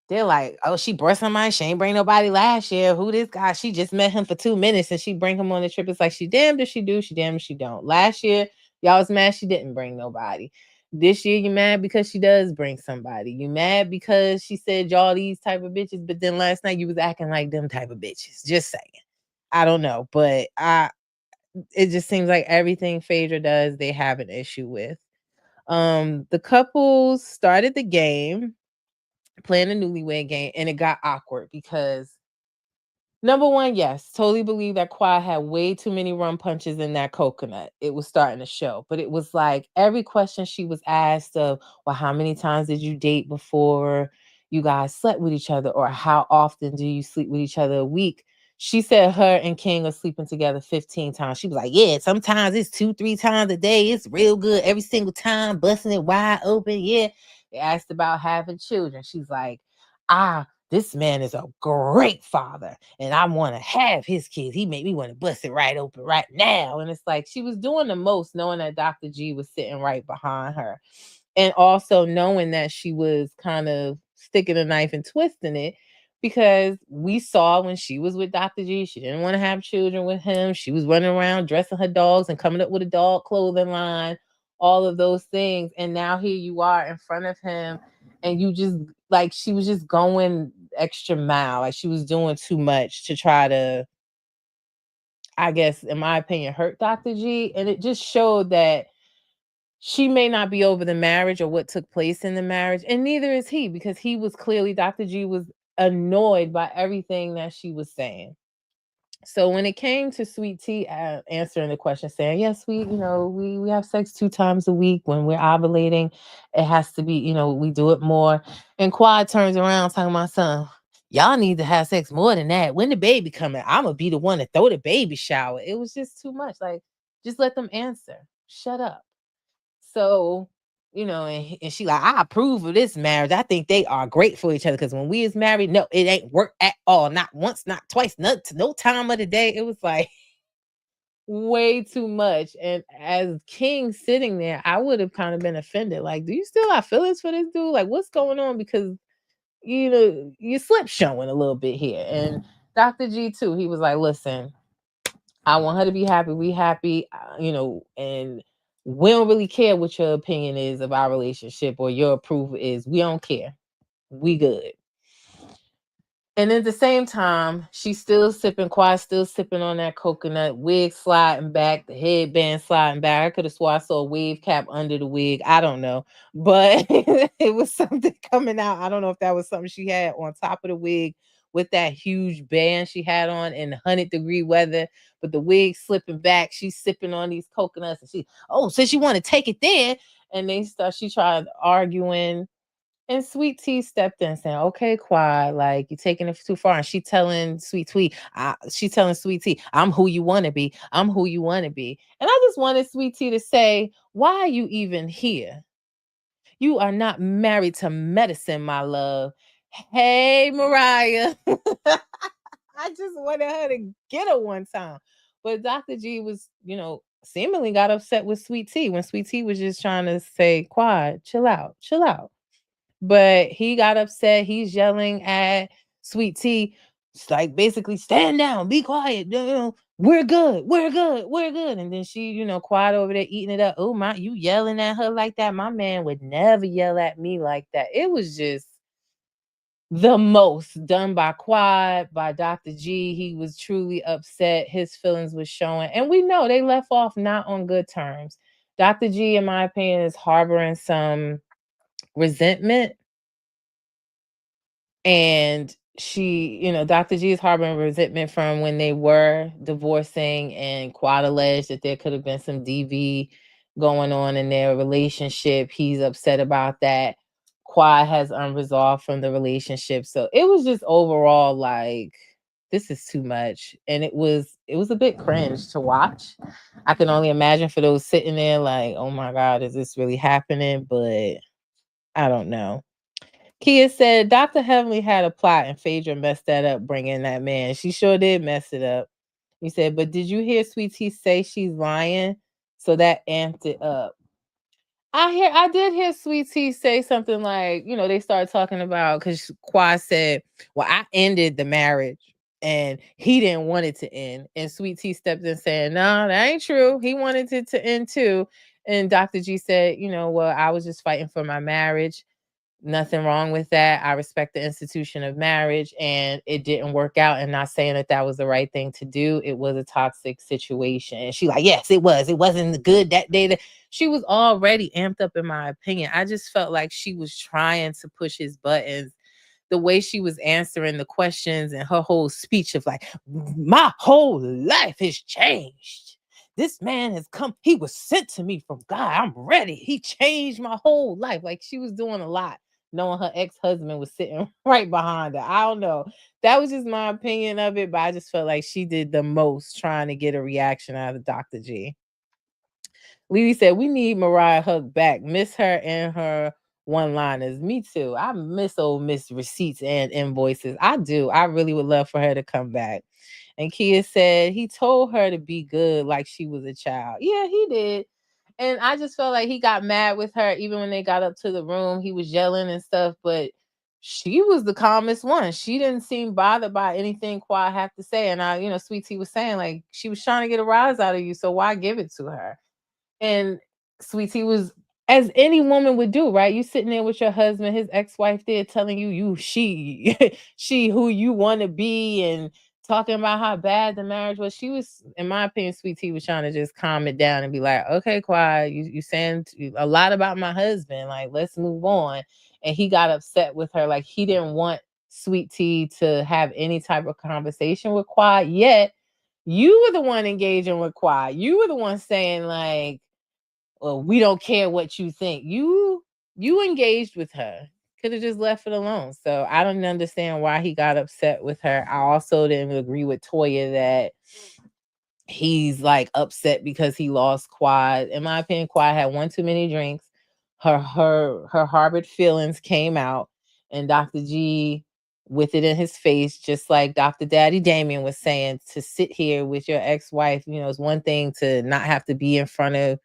they're like, oh, she brought somebody. She ain't bring nobody last year. Who this guy? She just met him for 2 minutes and she bring him on the trip. It's like, she damned if she do, she damned if she don't. Last year, y'all was mad she didn't bring nobody. This year, you mad because she does bring somebody. You mad because she said y'all these type of bitches, but then last night you was acting like them type of bitches. Just saying. I don't know, but it just seems like everything Phaedra does, they have an issue with. The couples started the game, playing a newlywed game, and it got awkward because Number one, yes, totally believe that Quad had way too many rum punches in that coconut. It was starting to show, but it was like every question she was asked of, well, how many times did you date before you guys slept with each other, or how often do you sleep with each other a week? She said her and King are sleeping together 15 times. She was like, yeah, sometimes it's 2-3 times a day. It's real good every single time, busting it wide open. Yeah. They asked about having children. She's like, this man is a great father and I want to have his kids. He made me want to bust it right open right now. And it's like she was doing the most, knowing that Dr. G was sitting right behind her. And also knowing that she was kind of sticking a knife and twisting it, because we saw when she was with Dr. G, she didn't want to have children with him. She was running around dressing her dogs and coming up with a dog clothing line, all of those things. And now here you are in front of him, and you just, like, she was just going extra mile. Like she was doing too much to try to, I guess, in my opinion, hurt Dr. G. And it just showed that she may not be over the marriage or what took place in the marriage, and neither is he, because he was clearly, Dr. G was annoyed by everything that she was saying. So when it came to Sweet Tea answering the question, saying, yes, we have sex 2 times a week when we're ovulating. It has to be, we do it more. And Quad turns around talking about, son, y'all need to have sex more than that. When the baby coming, I'm going to be the one to throw the baby shower. It was just too much. Like, just let them answer. Shut up. So, and she like, I approve of this marriage. I think they are great for each other, because when we is married, no, it ain't work at all. Not once, not twice, no time of the day. It was like way too much. And as King sitting there, I would have kind of been offended. Like, do you still have feelings for this dude? Like, what's going on? Because, your slip showing a little bit here. And Dr. G too, he was like, listen, I want her to be happy. We happy, and we don't really care what your opinion is of our relationship or your approval is. We don't care. We good. And at the same time, she's still sipping, Quad still sipping on that coconut, wig sliding back, the headband sliding back. I could have swore I saw a wave cap under the wig. I don't know. But it was something coming out. I don't know if that was something she had on top of the wig with that huge band she had on in 100-degree weather. But the wig slipping back, she's sipping on these coconuts. And since you want to take it there. And she tried arguing. And Sweet Tea stepped in saying, okay, Quad, like you're taking it too far. And she's telling Sweet Tea, I'm who you want to be. I'm who you want to be. And I just wanted Sweet Tea to say, why are you even here? You are not married to medicine, my love. Hey, Mariah. I just wanted her to get her one time. But Dr. G was, seemingly got upset with Sweet Tea when Sweet Tea was just trying to say, Quad, chill out, chill out. But he got upset. He's yelling at Sweet Tea. It's like, basically, stand down, be quiet. We're good, we're good, we're good. And then she, quiet over there eating it up. Oh my, you yelling at her like that? My man would never yell at me like that. It was just the most done by Quad, by Dr. G. He was truly upset. His feelings was showing. And we know they left off not on good terms. Dr. G, in my opinion, is harboring some resentment. And she, Dr. G is harboring resentment from when they were divorcing, and Quad alleged that there could have been some DV going on in their relationship. He's upset about that. Quad has unresolved from the relationship. So it was just overall like, this is too much. And it was a bit cringe to watch. I can only imagine for those sitting there like, oh my God, is this really happening? But I don't know. Kia said Dr. Heavenly had a plot and Phaedra messed that up, bringing that man. She sure did mess it up. He said, but did you hear Sweet Tea say she's lying? So that amped it up. I did hear Sweet Tea say something like, they started talking about, because Quad said, well, I ended the marriage and he didn't want it to end. And Sweet Tea stepped in saying, no, that ain't true. He wanted it to end too. And Dr. G said, well, I was just fighting for my marriage. Nothing wrong with that. I respect the institution of marriage, and it didn't work out. And not saying that that was the right thing to do. It was a toxic situation. And she like, yes, it was. It wasn't good that day. She was already amped up, in my opinion. I just felt like she was trying to push his buttons. the way she was answering the questions and her whole speech of like, my whole life has changed. This man has come. He was sent to me from God. I'm ready. He changed my whole life. Like she was doing a lot, knowing her ex-husband was sitting right behind her. I don't know. That was just my opinion of it, but I just felt like she did the most trying to get a reaction out of Dr. G. Lily said, we need Mariah Huck back. Miss her and her one-liners. Me too. I miss old Miss Receipts and Invoices. I do. I really would love for her to come back. And Kia said, he told her to be good like she was a child. Yeah, he did. And I just felt like he got mad with her even when they got up to the room. He was yelling and stuff, but she was the calmest one. She didn't seem bothered by anything Quad had to say. And Sweet Tea was saying, like, she was trying to get a rise out of you, so why give it to her? And Sweet Tea was, as any woman would do, right? You sitting there with your husband, his ex-wife there telling you she she who you want to be and talking about how bad the marriage was. She was, in my opinion, Sweet Tea was trying to just calm it down and be like, okay, quiet, you saying a lot about my husband, like, let's move on. And he got upset with her, like he didn't want Sweet Tea to have any type of conversation with Quad, yet you were the one engaging with Quad. You were the one saying like, well, we don't care what you think. You engaged with her. Could have just left it alone. So I don't understand why he got upset with her. I also didn't agree with Toya that he's like upset because he lost Quad. In my opinion, Quad had one too many drinks. Her harbored feelings came out, and Dr. G with it in his face, just like Dr. Daddy Damien was saying, to sit here with your ex-wife, it's one thing to not have to be in front of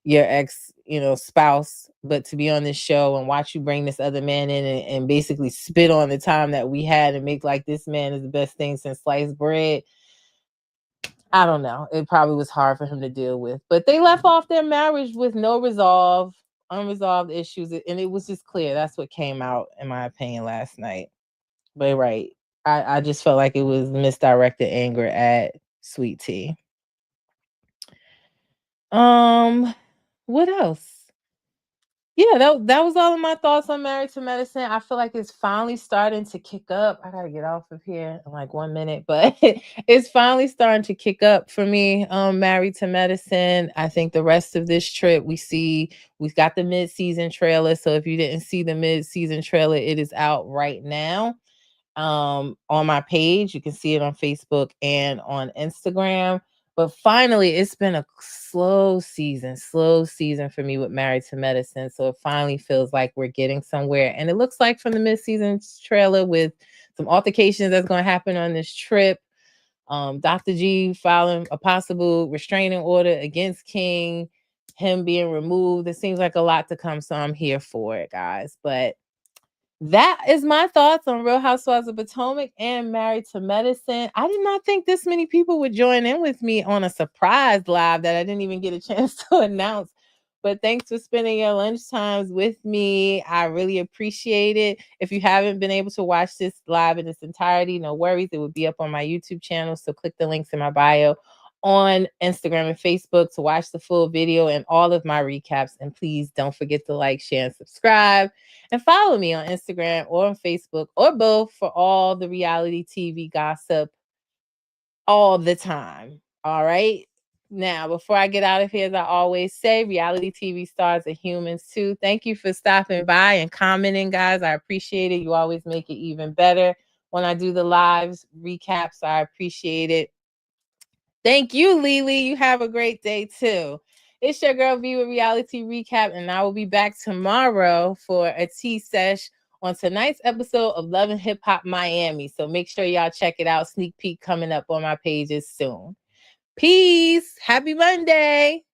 your ex, spouse, but to be on this show and watch you bring this other man in and basically spit on the time that we had and make like this man is the best thing since sliced bread. I don't know. It probably was hard for him to deal with, but they left off their marriage with no unresolved issues. And it was just clear. That's what came out, in my opinion, last night. But right. I just felt like it was misdirected anger at Sweet Tea. What else? Yeah, that was all of my thoughts on Married to Medicine. I feel like it's finally starting to kick up. I gotta get off of here in like 1 minute, but it's finally starting to kick up for me. Married to Medicine. I think the rest of this trip we've got the mid-season trailer. So if you didn't see the mid-season trailer, it is out right now. On my page. You can see it on Facebook and on Instagram. But finally, it's been a slow season for me with Married to Medicine. So it finally feels like we're getting somewhere. And it looks like from the mid-season trailer with some altercations that's going to happen on this trip. Dr. G filing a possible restraining order against King, him being removed. It seems like a lot to come. So I'm here for it, guys. But that is my thoughts on Real Housewives of Potomac and Married to Medicine. I did not think this many people would join in with me on a surprise live that I didn't even get a chance to announce. But thanks for spending your lunch times with me. I really appreciate it. If you haven't been able to watch this live in its entirety, no worries. It would be up on my YouTube channel. So click the links in my bio on Instagram and Facebook to watch the full video and all of my recaps. And please don't forget to like, share, and subscribe. And follow me on Instagram or on Facebook or both for all the reality TV gossip all the time. All right. Now, before I get out of here, as I always say, reality TV stars are humans too. Thank you for stopping by and commenting, guys. I appreciate it. You always make it even better when I do the lives recaps. I appreciate it. Thank you, Lily. You have a great day too. It's your girl V with Reality Recap, and I will be back tomorrow for a tea sesh on tonight's episode of Love and Hip Hop Miami. So make sure y'all check it out. Sneak peek coming up on my pages soon. Peace. Happy Monday.